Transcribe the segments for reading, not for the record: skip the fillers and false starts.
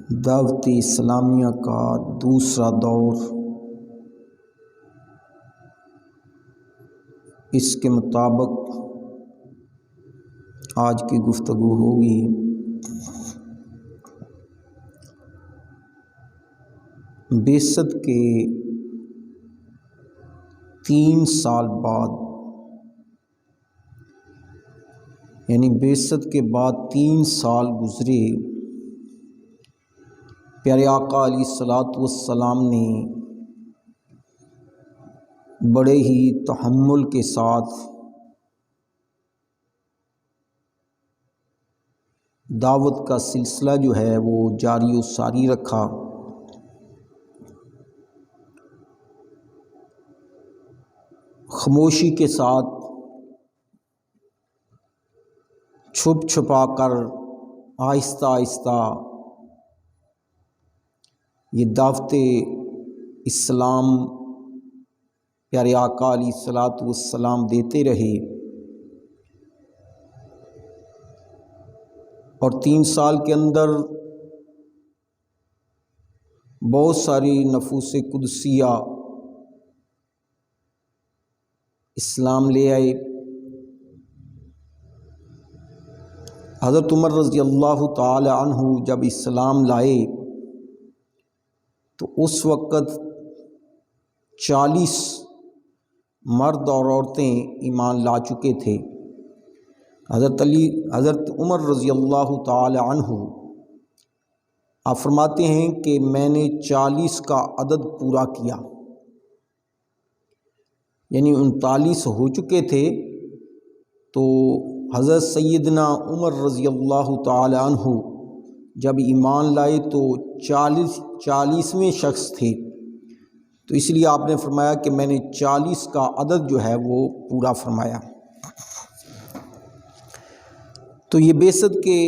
دعوت اسلامیہ کا دوسرا دور، اس کے مطابق آج کی گفتگو ہوگی بعثت کے 3 سال بعد، یعنی بعثت کے بعد 3 سال گزرے، پیارے آقا علیہ الصلوۃ والسلام نے بڑے ہی تحمل کے ساتھ دعوت کا سلسلہ جو ہے وہ جاری و ساری رکھا۔ خاموشی کے ساتھ، چھپ چھپا کر، آہستہ آہستہ یہ دعوت اسلام پیارے آقا علیہ الصلوۃ والسلام دیتے رہے، اور 3 سال کے اندر بہت ساری نفوس قدسیہ اسلام لے آئے۔ حضرت عمر رضی اللہ تعالی عنہ جب اسلام لائے تو اس وقت 40 مرد اور عورتیں ایمان لا چکے تھے۔ حضرت عمر رضی اللہ تعالی عنہ آپ فرماتے ہیں کہ میں نے 40 کا عدد پورا کیا، یعنی 39 ہو چکے تھے، تو حضرت سیدنا عمر رضی اللہ تعالی عنہ جب ایمان لائے تو 40ویں شخص تھے، تو اس لیے آپ نے فرمایا کہ میں نے 40 کا عدد جو ہے وہ پورا فرمایا۔ تو یہ بعثت کے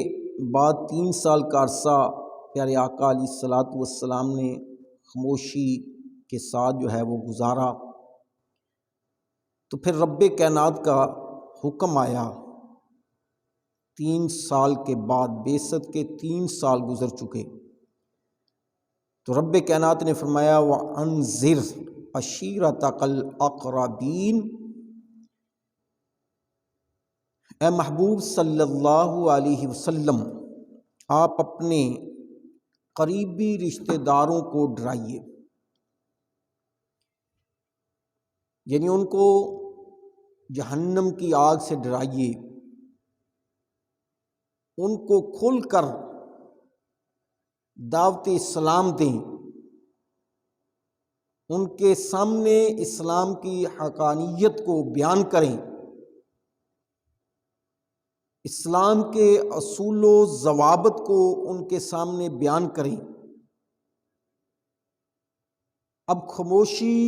بعد 3 سال کا عرصہ پیارے آقا علیہ الصلوۃ والسلام نے خاموشی کے ساتھ جو ہے وہ گزارا۔ تو پھر رب کائنات کا حکم آیا، 3 سال کے بعد، بعثت کے 3 سال گزر چکے، تو رب کائنات نے فرمایا وَأَنذِرْ عَشِيرَتَكَ الْأَقْرَبِينَ، اے محبوب صلی اللہ علیہ وسلم، آپ اپنے قریبی رشتہ داروں کو ڈرائیے، یعنی ان کو جہنم کی آگ سے ڈرائیے، ان کو کھل کر دعوت اسلام دیں، ان کے سامنے اسلام کی حقانیت کو بیان کریں، اسلام کے اصول و ضوابط کو ان کے سامنے بیان کریں۔ اب خاموشی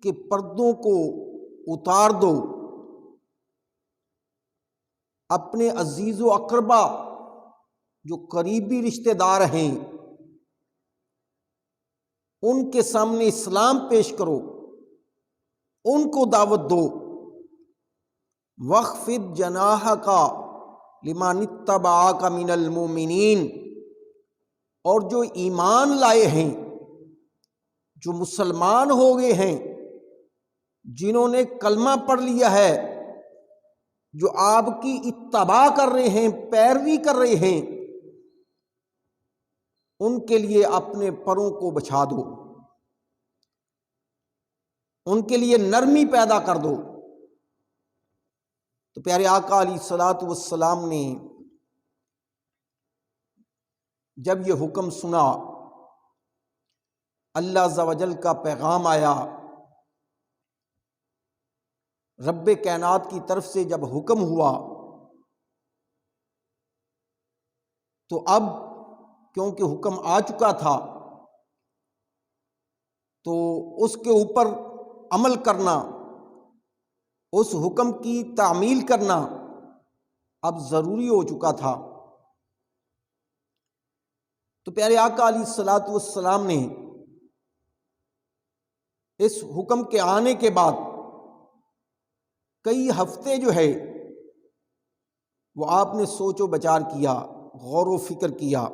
کے پردوں کو اتار دو، اپنے عزیز و اقربا جو قریبی رشتہ دار ہیں ان کے سامنے اسلام پیش کرو، ان کو دعوت دو۔ وَاخْفِضْ جَنَاحَكَ لِمَنِ اتَّبَعَكَ مِنَ الْمُؤْمِنِينَ، اور جو ایمان لائے ہیں، جو مسلمان ہو گئے ہیں، جنہوں نے کلمہ پڑھ لیا ہے، جو آپ کی اتباع کر رہے ہیں، پیروی کر رہے ہیں، ان کے لیے اپنے پروں کو بچھا دو، ان کے لیے نرمی پیدا کر دو۔ تو پیارے آقا علیہ الصلوۃ والسلام نے جب یہ حکم سنا، اللہ عز و جل کا پیغام آیا، رب کائنات کی طرف سے جب حکم ہوا، تو اب کیونکہ حکم آ چکا تھا تو اس کے اوپر عمل کرنا، اس حکم کی تعمیل کرنا اب ضروری ہو چکا تھا۔ تو پیارے آقا علیہ الصلوۃ والسلام نے اس حکم کے آنے کے بعد کئی ہفتے جو ہے وہ آپ نے سوچ و بچار کیا، غور و فکر کیا،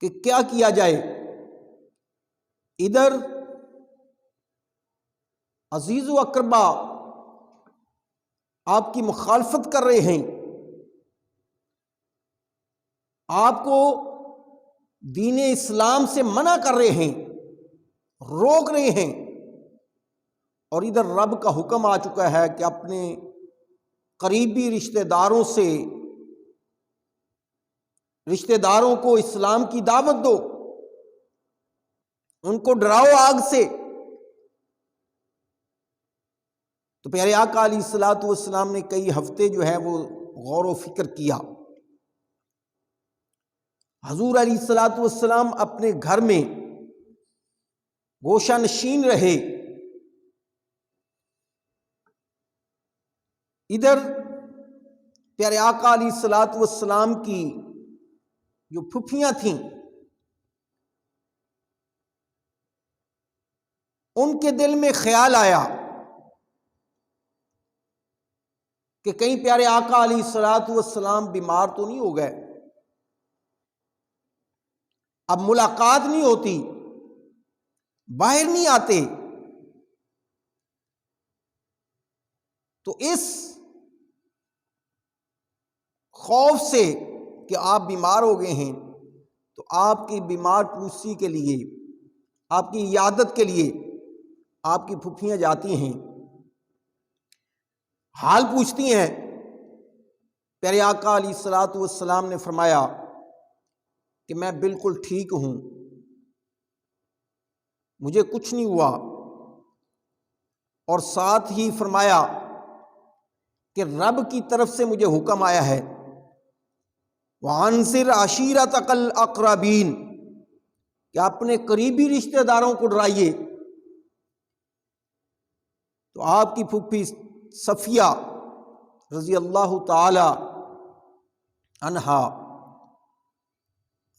کہ کیا کیا جائے۔ ادھر عزیز و اقربا آپ کی مخالفت کر رہے ہیں، آپ کو دین اسلام سے منع کر رہے ہیں، روک رہے ہیں، اور ادھر رب کا حکم آ چکا ہے کہ اپنے قریبی رشتہ داروں سے، رشتہ داروں کو اسلام کی دعوت دو، ان کو ڈراؤ آگ سے۔ تو پیارے آقا علیہ الصلوۃ والسلام نے کئی ہفتے جو ہے وہ غور و فکر کیا۔ حضور علیہ الصلوۃ والسلام اپنے گھر میں گوشہ نشین رہے۔ ادھر پیارے آقا علیہ الصلوۃ والسلام کی جو پھوپھیاں تھیں، ان کے دل میں خیال آیا کہ کہیں پیارے آقا علیہ الصلوۃ والسلام بیمار تو نہیں ہو گئے، اب ملاقات نہیں ہوتی، باہر نہیں آتے، تو اس خوف سے کہ آپ بیمار ہو گئے ہیں، تو آپ کی بیمار پوسی کے لیے، آپ کی عیادت کے لیے آپ کی پھوپھیاں جاتی ہیں، حال پوچھتی ہیں۔ پیارے آقا علیہ الصلوۃ والسلام نے فرمایا کہ میں بالکل ٹھیک ہوں، مجھے کچھ نہیں ہوا، اور ساتھ ہی فرمایا کہ رب کی طرف سے مجھے حکم آیا ہے وَأَنذِرْ عَشِيرَتَكَ الْأَقْرَبِينَ، کہ اپنے قریبی رشتہ داروں کو ڈرائیے۔ تو آپ کی پھوپھی صفیہ رضی اللہ تعالی عنہا،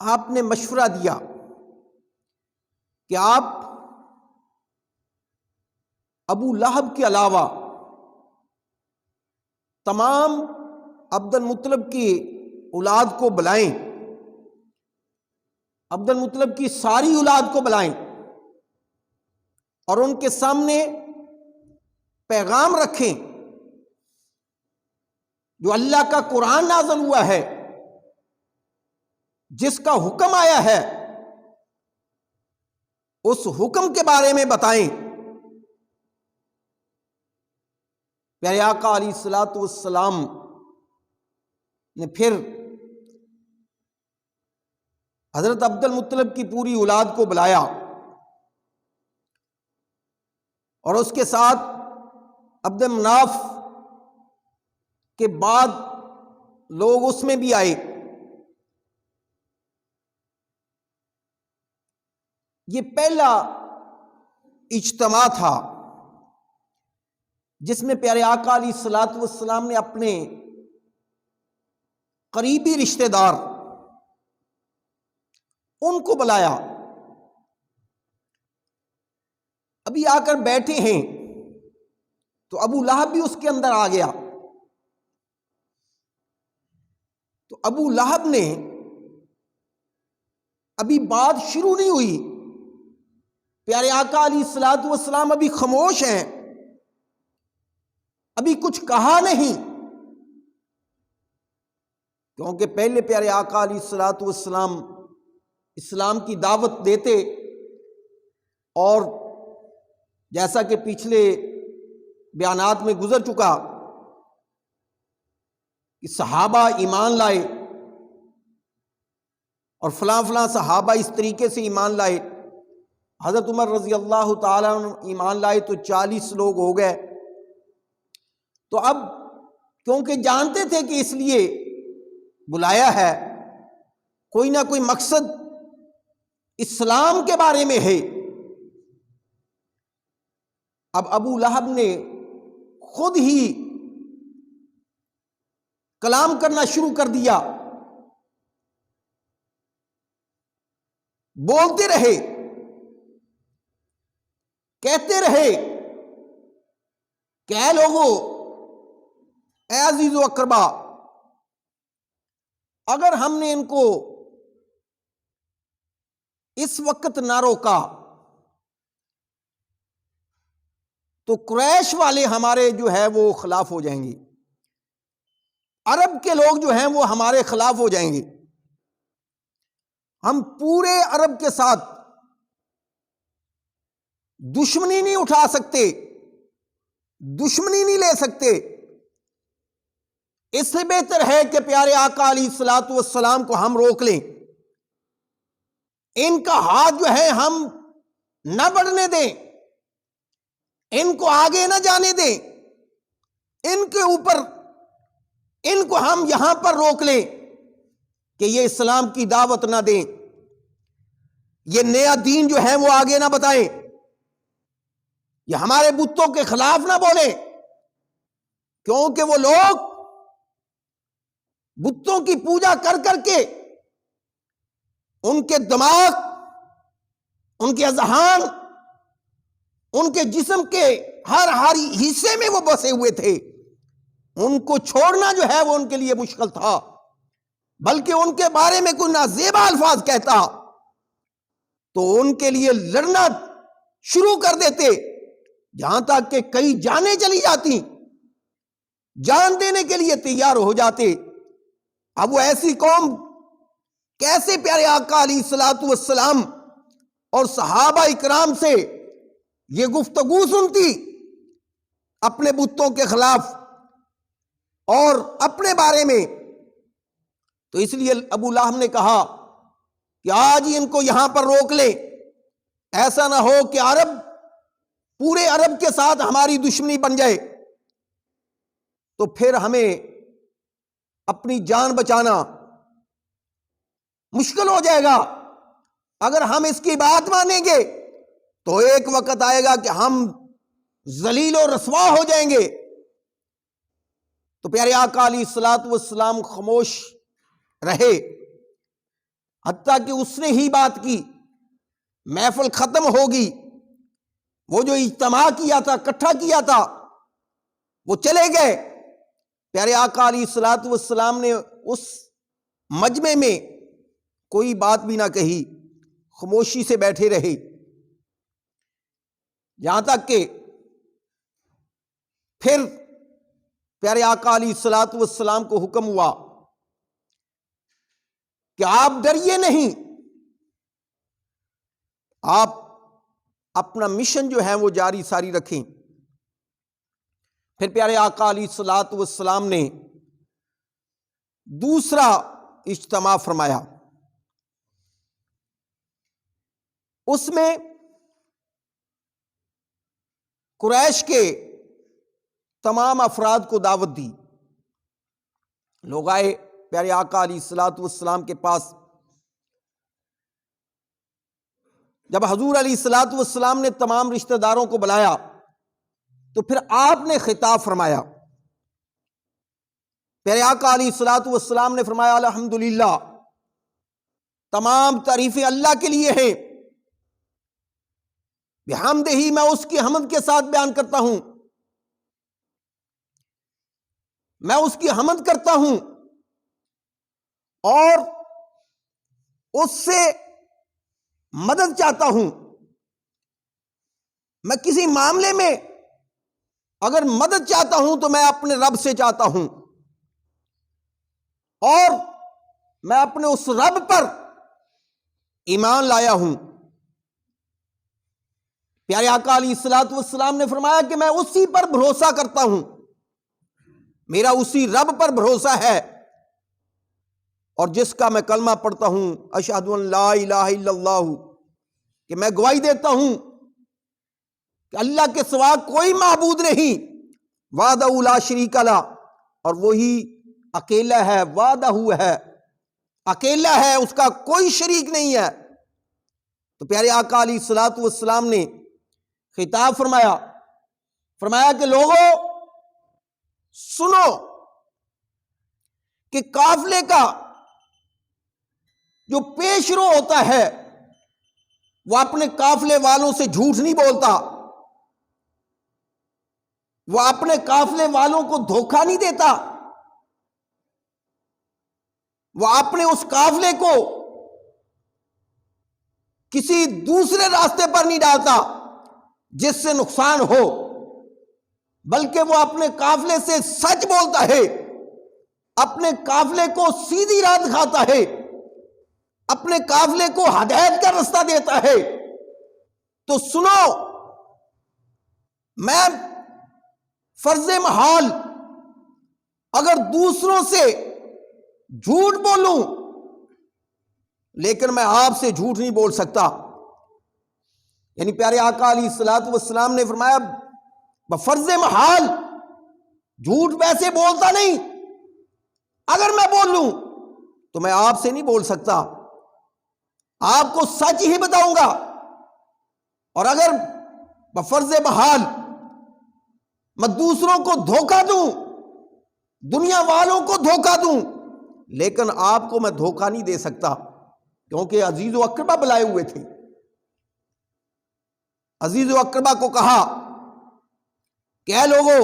آپ نے مشورہ دیا کہ آپ ابو لہب کے علاوہ تمام عبد المطلب کی اولاد کو بلائیں، عبد المطلب کی ساری اولاد کو بلائیں، اور ان کے سامنے پیغام رکھیں جو اللہ کا قرآن نازل ہوا ہے، جس کا حکم آیا ہے، اس حکم کے بارے میں بتائیں۔ پیارے آقا علیہ الصلوۃ والسلام نے پھر حضرت عبد المطلب کی پوری اولاد کو بلایا، اور اس کے ساتھ عبد مناف کے بعد لوگ اس میں بھی آئے۔ یہ پہلا اجتماع تھا جس میں پیارے آقا علیہ الصلوۃ والسلام نے اپنے قریبی رشتہ دار ان کو بلایا۔ ابھی آ کر بیٹھے ہیں تو ابو لہب بھی اس کے اندر آ گیا۔ تو ابو لہب نے، ابھی بات شروع نہیں ہوئی، پیارے آقا علیہ الصلوۃ والسلام ابھی خاموش ہیں، ابھی کچھ کہا نہیں، کیونکہ پہلے پیارے آقا علیہ الصلوۃ والسلام اسلام کی دعوت دیتے، اور جیسا کہ پچھلے بیانات میں گزر چکا کہ صحابہ ایمان لائے، اور فلاں فلاں صحابہ اس طریقے سے ایمان لائے، حضرت عمر رضی اللہ تعالیٰ عنہ ایمان لائے تو 40 لوگ ہو گئے۔ تو اب کیونکہ جانتے تھے کہ اس لیے بلایا ہے، کوئی نہ کوئی مقصد اسلام کے بارے میں ہے، اب ابو لہب نے خود ہی کلام کرنا شروع کر دیا، بولتے رہے، کہتے رہے کہ اے لوگو، اے عزیز و اقربا، اگر ہم نے ان کو اس وقت نہ روکا تو قریش والے ہمارے جو ہے وہ خلاف ہو جائیں گے، عرب کے لوگ جو ہیں وہ ہمارے خلاف ہو جائیں گے، ہم پورے عرب کے ساتھ دشمنی نہیں اٹھا سکتے، دشمنی نہیں لے سکتے۔ اس سے بہتر ہے کہ پیارے آقا علیہ الصلوۃ والسلام کو ہم روک لیں، ان کا ہاتھ جو ہے ہم نہ بڑھنے دیں، ان کو آگے نہ جانے دیں، ان کے اوپر ان کو ہم یہاں پر روک لیں کہ یہ اسلام کی دعوت نہ دیں، یہ نیا دین جو ہے وہ آگے نہ بتائیں، یہ ہمارے بتوں کے خلاف نہ بولیں، کیونکہ وہ لوگ بتوں کی پوجا کر کر کے ان کے دماغ، ان کے اذہان، ان کے جسم کے ہر حصے میں وہ بسے ہوئے تھے، ان کو چھوڑنا جو ہے وہ ان کے لیے مشکل تھا، بلکہ ان کے بارے میں کوئی نازیبا الفاظ کہتا تو ان کے لیے لڑنا شروع کر دیتے، جہاں تک کہ کئی جانیں چلی جاتی، جان دینے کے لیے تیار ہو جاتے۔ اب وہ ایسی قوم کیسے پیارے آقا علیہ الصلوۃ والسلام اور صحابہ اکرام سے یہ گفتگو سنتی اپنے بتوں کے خلاف اور اپنے بارے میں؟ تو اس لیے ابو لہب نے کہا کہ آج ہی ان کو یہاں پر روک لیں، ایسا نہ ہو کہ پورے عرب کے ساتھ ہماری دشمنی بن جائے، تو پھر ہمیں اپنی جان بچانا مشکل ہو جائے گا۔ اگر ہم اس کی بات مانیں گے تو ایک وقت آئے گا کہ ہم ذلیل و رسوا ہو جائیں گے۔ تو پیارے آقا علیہ الصلوۃ والسلام خاموش رہے، حتیٰ کہ اس نے ہی بات کی، محفل ختم ہوگی، وہ جو اجتماع کیا تھا، اکٹھا کیا تھا، وہ چلے گئے۔ پیارے آقا علیہ الصلوۃ والسلام نے اس مجمع میں کوئی بات بھی نہ کہی، خاموشی سے بیٹھے رہے، یہاں تک کہ پھر پیارے آقا علیہ الصلوۃ والسلام کو حکم ہوا کہ آپ ڈریے نہیں، آپ اپنا مشن جو ہے وہ جاری ساری رکھیں۔ پھر پیارے آقا علیہ الصلوۃ والسلام نے دوسرا اجتماع فرمایا، اس میں قریش کے تمام افراد کو دعوت دی، لوگ آئے پیارے آقا علیہ الصلوۃ والسلام کے پاس۔ جب حضور علیہ الصلوۃ والسلام نے تمام رشتہ داروں کو بلایا تو پھر آپ نے خطاب فرمایا، پیارے آقا علیہ الصلوۃ والسلام نے فرمایا الحمدللہ، تمام تعریفیں اللہ کے لیے ہیں، بحمدہ ہی، میں اس کی حمد کے ساتھ بیان کرتا ہوں، میں اس کی حمد کرتا ہوں اور اس سے مدد چاہتا ہوں۔ میں کسی معاملے میں اگر مدد چاہتا ہوں تو میں اپنے رب سے چاہتا ہوں، اور میں اپنے اس رب پر ایمان لایا ہوں۔ پیارے آقا علیہ الصلوۃ والسلام نے فرمایا کہ میں اسی پر بھروسہ کرتا ہوں، میرا اسی رب پر بھروسہ ہے، اور جس کا میں کلمہ پڑھتا ہوں اشہد ان لا الہ الا اللہ، کہ میں گواہی دیتا ہوں کہ اللہ کے سوا کوئی معبود نہیں، وحدہ لا شریک لہ، اور وہی اکیلا ہے، وحدہ ہے، اکیلا ہے، اس کا کوئی شریک نہیں ہے۔ تو پیارے آقا علیہ الصلوۃ والسلام نے خطاب فرمایا کہ لوگوں سنو کہ قافلے کا جو پیش رو ہوتا ہے وہ اپنے قافلے والوں سے جھوٹ نہیں بولتا، وہ اپنے قافلے والوں کو دھوکہ نہیں دیتا، وہ اپنے اس قافلے کو کسی دوسرے راستے پر نہیں ڈالتا جس سے نقصان ہو، بلکہ وہ اپنے قافلے سے سچ بولتا ہے، اپنے قافلے کو سیدھی راہ دکھاتا ہے، اپنے قافلے کو ہدایت کا رستہ دیتا ہے۔ تو سنو، میں فرض محال اگر دوسروں سے جھوٹ بولوں، لیکن میں آپ سے جھوٹ نہیں بول سکتا۔ یعنی پیارے آقا علیہ الصلوۃ والسلام نے فرمایا بفرض محال جھوٹ ویسے بولتا نہیں، اگر میں بول لوں تو میں آپ سے نہیں بول سکتا، آپ کو سچ ہی بتاؤں گا۔ اور اگر بفرض محال میں دوسروں کو دھوکہ دوں، دنیا والوں کو دھوکہ دوں، لیکن آپ کو میں دھوکہ نہیں دے سکتا، کیونکہ عزیز و اقربا بلائے ہوئے تھے۔ عزیز و اقربا کو کہا کہ اے لوگو،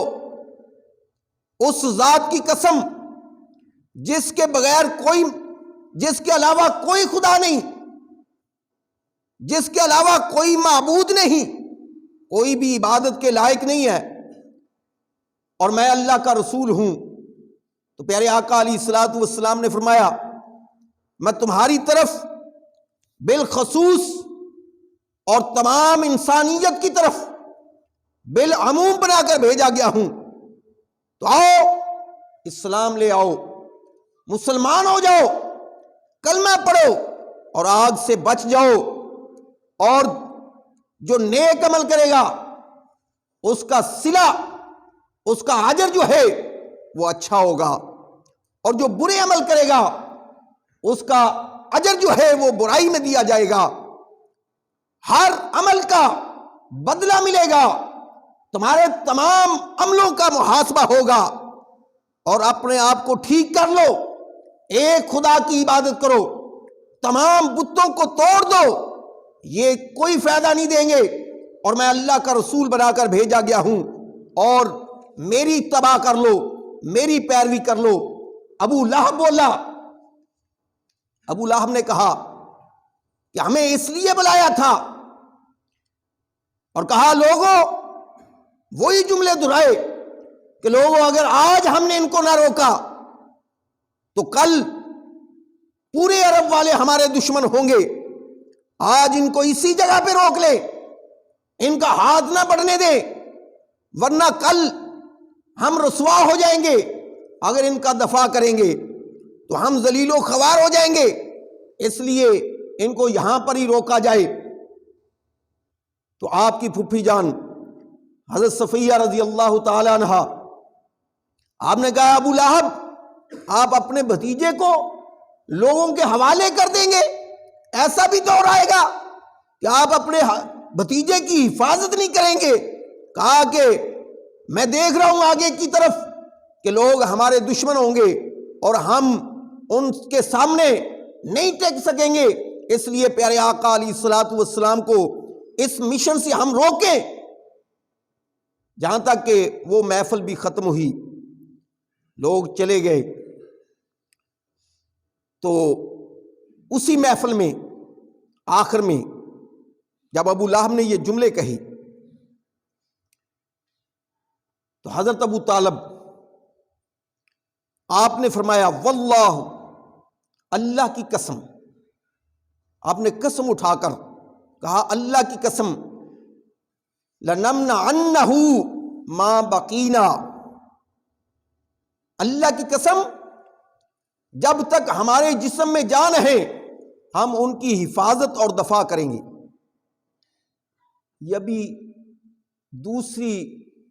اس ذات کی قسم جس کے علاوہ کوئی خدا نہیں، جس کے علاوہ کوئی معبود نہیں، کوئی بھی عبادت کے لائق نہیں ہے، اور میں اللہ کا رسول ہوں، تو پیارے آقا علیہ الصلوۃ والسلام نے فرمایا میں تمہاری طرف بالخصوص اور تمام انسانیت کی طرف بالعموم بنا کر بھیجا گیا ہوں، تو آؤ اسلام لے آؤ، مسلمان ہو جاؤ، کلمہ پڑھو اور آگ سے بچ جاؤ، اور جو نیک عمل کرے گا اس کا صلہ، اس کا اجر جو ہے وہ اچھا ہوگا، اور جو برے عمل کرے گا اس کا اجر جو ہے وہ برائی میں دیا جائے گا۔ ہر عمل کا بدلہ ملے گا، تمہارے تمام عملوں کا محاسبہ ہوگا، اور اپنے آپ کو ٹھیک کر لو، ایک خدا کی عبادت کرو، تمام بتوں کو توڑ دو، یہ کوئی فائدہ نہیں دیں گے، اور میں اللہ کا رسول بنا کر بھیجا گیا ہوں، اور میری اتباع کر لو، میری پیروی کر لو۔ ابو لہب بولا، ابو لہب نے کہا کہ ہمیں اس لیے بلایا تھا، اور کہا لوگوں، وہی جملے دہرائے کہ لوگوں اگر آج ہم نے ان کو نہ روکا تو کل پورے عرب والے ہمارے دشمن ہوں گے، آج ان کو اسی جگہ پہ روک لے، ان کا ہاتھ نہ بڑھنے دے، ورنہ کل ہم رسوا ہو جائیں گے، اگر ان کا دفاع کریں گے تو ہم ذلیل و خوار ہو جائیں گے، اس لیے ان کو یہاں پر ہی روکا جائے۔ تو آپ کی پھپھی جان حضرت صفیہ رضی اللہ تعالی عنہ، آپ نے کہا ابو لہب، آپ اپنے بھتیجے کو لوگوں کے حوالے کر دیں گے؟ ایسا بھی دور آئے گا کہ آپ اپنے بھتیجے کی حفاظت نہیں کریں گے؟ کہا کہ میں دیکھ رہا ہوں آگے کی طرف کہ لوگ ہمارے دشمن ہوں گے اور ہم ان کے سامنے نہیں ٹک سکیں گے، اس لیے پیارے آقا علیہ الصلوۃ والسلام کو اس مشن سے ہم روکیں۔ جہاں تک کہ وہ محفل بھی ختم ہوئی، لوگ چلے گئے، تو اسی محفل میں آخر میں جب ابو لہب نے یہ جملے کہی تو حضرت ابو طالب آپ نے فرمایا واللہ، اللہ کی قسم، آپ نے قسم اٹھا کر کہا اللہ کی قسم، لَنَمْنَعَنَّهُ مَا بَقِينَا، اللہ کی قسم جب تک ہمارے جسم میں جان ہے ہم ان کی حفاظت اور دفاع کریں گے۔ یہ بھی دوسری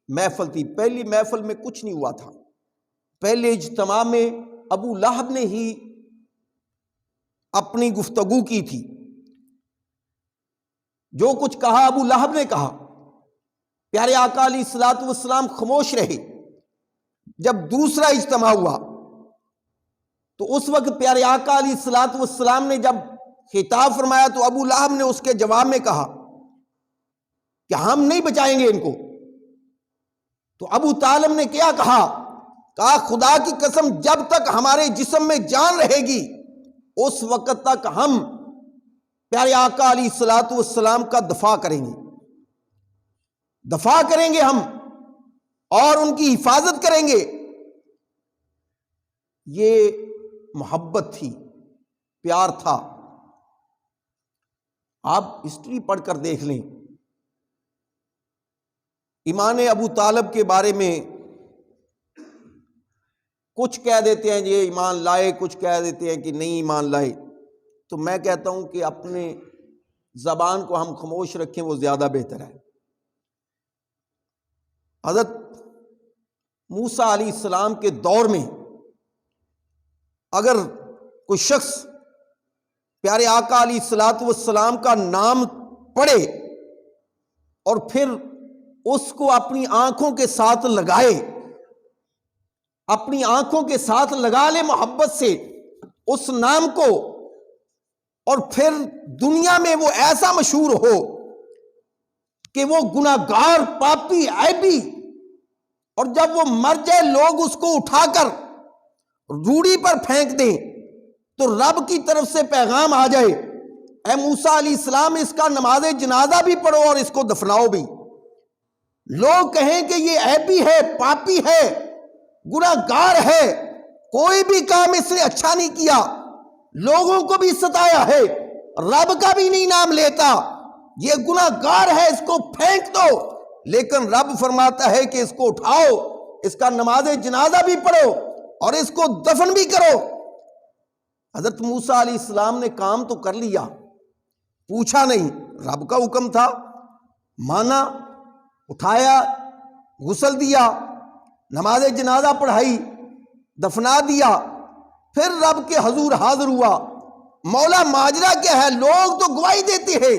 محفل تھی، پہلی محفل میں کچھ نہیں ہوا تھا، پہلے اجتماع میں ابو لہب نے ہی اپنی گفتگو کی تھی، جو کچھ کہا ابو لہب نے کہا، پیارے آقا علیہ الصلوۃ والسلام خاموش رہے۔ جب دوسرا اجتماع ہوا تو اس وقت پیارے آقا علیہ الصلوۃ والسلام نے جب خطاب فرمایا تو ابو لہب نے اس کے جواب میں کہا کہ ہم نہیں بچائیں گے ان کو۔ تو ابو طالب نے کیا کہا خدا کی قسم جب تک ہمارے جسم میں جان رہے گی اس وقت تک ہم پیارے آقا علیہ الصلوۃ والسلام کا دفاع کریں گے ہم اور ان کی حفاظت کریں گے. یہ محبت تھی، پیار تھا. آپ ہسٹری پڑھ کر دیکھ لیں، ایمان ابو طالب کے بارے میں کچھ کہہ دیتے ہیں یہ ایمان لائے، کچھ کہہ دیتے ہیں کہ نہیں ایمان لائے. تو میں کہتا ہوں کہ اپنے زبان کو ہم خاموش رکھیں، وہ زیادہ بہتر ہے. حضرت موسیٰ علیہ السلام کے دور میں اگر کوئی شخص پیارے آقا علیہ الصلوۃ والسلام کا نام پڑھے اور پھر اس کو اپنی آنکھوں کے ساتھ لگائے، اپنی آنکھوں کے ساتھ لگا لے محبت سے اس نام کو، اور پھر دنیا میں وہ ایسا مشہور ہو کہ وہ گناہگار، پاپی، عیبی، اور جب وہ مر جائے لوگ اس کو اٹھا کر روڑی پر پھینک دیں تو رب کی طرف سے پیغام آ جائے، اے موسیٰ علیہ السلام اس کا نماز جنازہ بھی پڑھو اور اس کو دفناؤ بھی. لوگ کہیں کہ یہ عیبی ہے، پاپی ہے، گناہگار ہے، کوئی بھی کام اس نے اچھا نہیں کیا، لوگوں کو بھی ستایا ہے، رب کا بھی نہیں نام لیتا، یہ گناہگار ہے، اس کو پھینک دو. لیکن رب فرماتا ہے کہ اس کو اٹھاؤ، اس کا نماز جنازہ بھی پڑھو اور اس کو دفن بھی کرو. حضرت موسیٰ علیہ السلام نے کام تو کر لیا، پوچھا نہیں، رب کا حکم تھا، مانا، اٹھایا، غسل دیا، نماز جنازہ پڑھائی، دفنا دیا، پھر رب کے حضور حاضر ہوا. مولا ماجرا کیا ہے؟ لوگ تو گواہی دیتے ہیں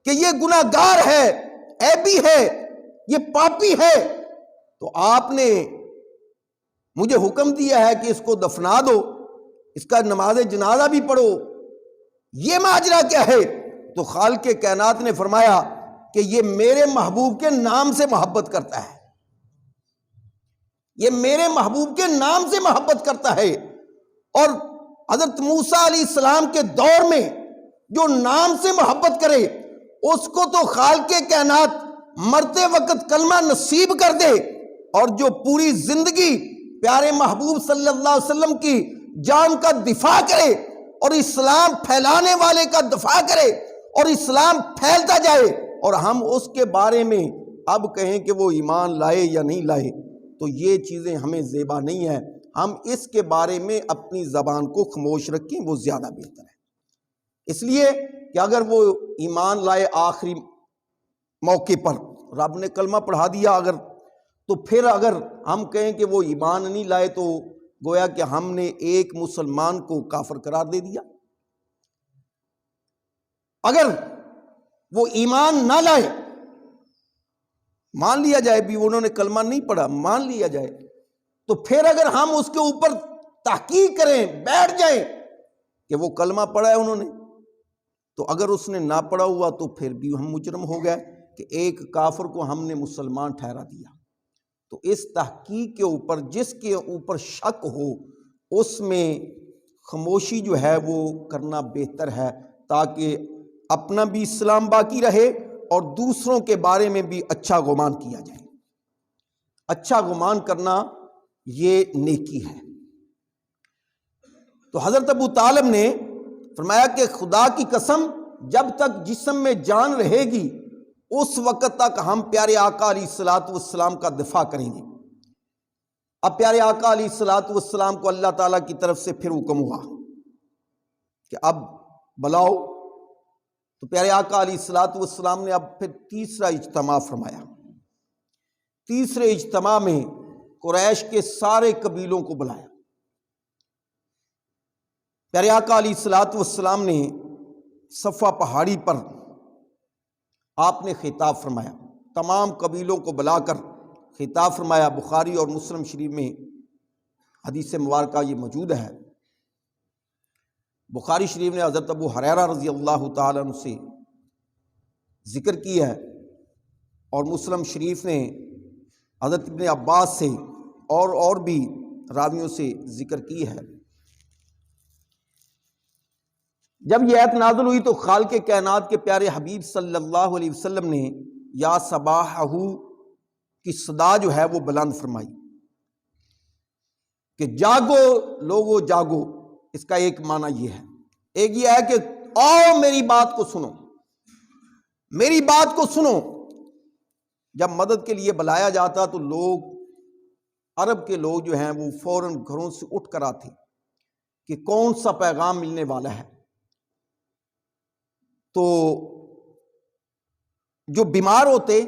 کہ یہ گناہگار ہے، عیبی ہے، یہ پاپی ہے، تو آپ نے مجھے حکم دیا ہے کہ اس کو دفنا دو، اس کا نماز جنازہ بھی پڑھو، یہ ماجرا کیا ہے؟ تو خالق کائنات نے فرمایا کہ یہ میرے محبوب کے نام سے محبت کرتا ہے، یہ میرے محبوب کے نام سے محبت کرتا ہے. اور حضرت موسیٰ علیہ السلام کے دور میں جو نام سے محبت کرے اس کو تو خالق کائنات مرتے وقت کلمہ نصیب کر دے، اور جو پوری زندگی پیارے محبوب صلی اللہ علیہ وسلم کی جان کا دفاع کرے اور اسلام پھیلانے والے کا دفاع کرے اور اسلام پھیلتا جائے، اور ہم اس کے بارے میں اب کہیں کہ وہ ایمان لائے یا نہیں لائے، تو یہ چیزیں ہمیں زیبا نہیں ہیں. ہم اس کے بارے میں اپنی زبان کو خاموش رکھیں، وہ زیادہ بہتر ہے. اس لیے کہ اگر وہ ایمان لائے آخری موقع پر، رب نے کلمہ پڑھا دیا اگر، تو پھر اگر ہم کہیں کہ وہ ایمان نہیں لائے تو گویا کہ ہم نے ایک مسلمان کو کافر قرار دے دیا. اگر وہ ایمان نہ لائے، مان لیا جائے بھی انہوں نے کلمہ نہیں پڑھا، مان لیا جائے، تو پھر اگر ہم اس کے اوپر تحقیق کریں، بیٹھ جائیں کہ وہ کلمہ پڑھا ہے انہوں نے، تو اگر اس نے نہ پڑھا ہوا تو پھر بھی ہم مجرم ہو گئے کہ ایک کافر کو ہم نے مسلمان ٹھہرا دیا. تو اس تحقیق کے اوپر جس کے اوپر شک ہو اس میں خاموشی جو ہے وہ کرنا بہتر ہے، تاکہ اپنا بھی اسلام باقی رہے اور دوسروں کے بارے میں بھی اچھا گمان کیا جائے. اچھا گمان کرنا یہ نیکی ہے. تو حضرت ابو طالب نے فرمایا کہ خدا کی قسم جب تک جسم میں جان رہے گی اس وقت تک ہم پیارے آقا علیہ الصلوۃ والسلام کا دفاع کریں گے. اب پیارے آقا علیہ الصلوۃ والسلام کو اللہ تعالیٰ کی طرف سے پھر حکم ہوا کہ اب بلاؤ. تو پیارے آقا علیہ الصلوۃ والسلام نے اب پھر تیسرا اجتماع فرمایا. تیسرے اجتماع میں قریش کے سارے قبیلوں کو بلایا. پیارے آقا علیہ الصلوۃ والسلام نے صفا پہاڑی پر آپ نے خطاب فرمایا، تمام قبیلوں کو بلا کر خطاب فرمایا. بخاری اور مسلم شریف میں حدیث مبارکہ یہ موجود ہے. بخاری شریف نے حضرت ابو ہریرہ رضی اللہ تعالیٰ عنہ سے ذکر کی ہے، اور مسلم شریف نے حضرت ابن عباس سے اور بھی راویوں سے ذکر کی ہے. جب یہ آیت نازل ہوئی تو خالق کائنات کے پیارے حبیب صلی اللہ علیہ وسلم نے یا صباحہ کی صدا جو ہے وہ بلند فرمائی کہ جاگو لوگو جاگو۔ اس کا ایک معنی یہ ہے، ایک یہ ہے کہ آؤ میری بات کو سنو، میری بات کو سنو۔ جب مدد کے لیے بلایا جاتا تو لوگ، عرب کے لوگ جو ہیں وہ فوراً گھروں سے اٹھ کر آتے کہ کون سا پیغام ملنے والا ہے۔ تو جو بیمار ہوتے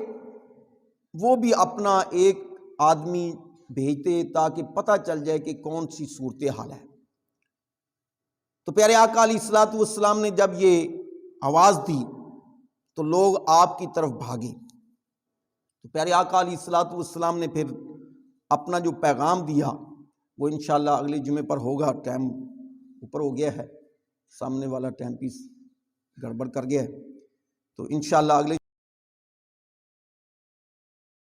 وہ بھی اپنا ایک آدمی بھیجتے تاکہ پتہ چل جائے کہ کون سی صورتحال ہے۔ تو پیارے آقا علیہ الصلوۃ والسلام نے جب یہ آواز دی تو لوگ آپ کی طرف بھاگے۔ تو پیارے آقا علیہ الصلوۃ والسلام نے پھر اپنا جو پیغام دیا وہ انشاءاللہ اگلے جمعے پر ہوگا۔ ٹائم اوپر ہو گیا ہے، سامنے والا ٹائم پیس گڑبڑ کر گیا ہے، تو انشاءاللہ اگلے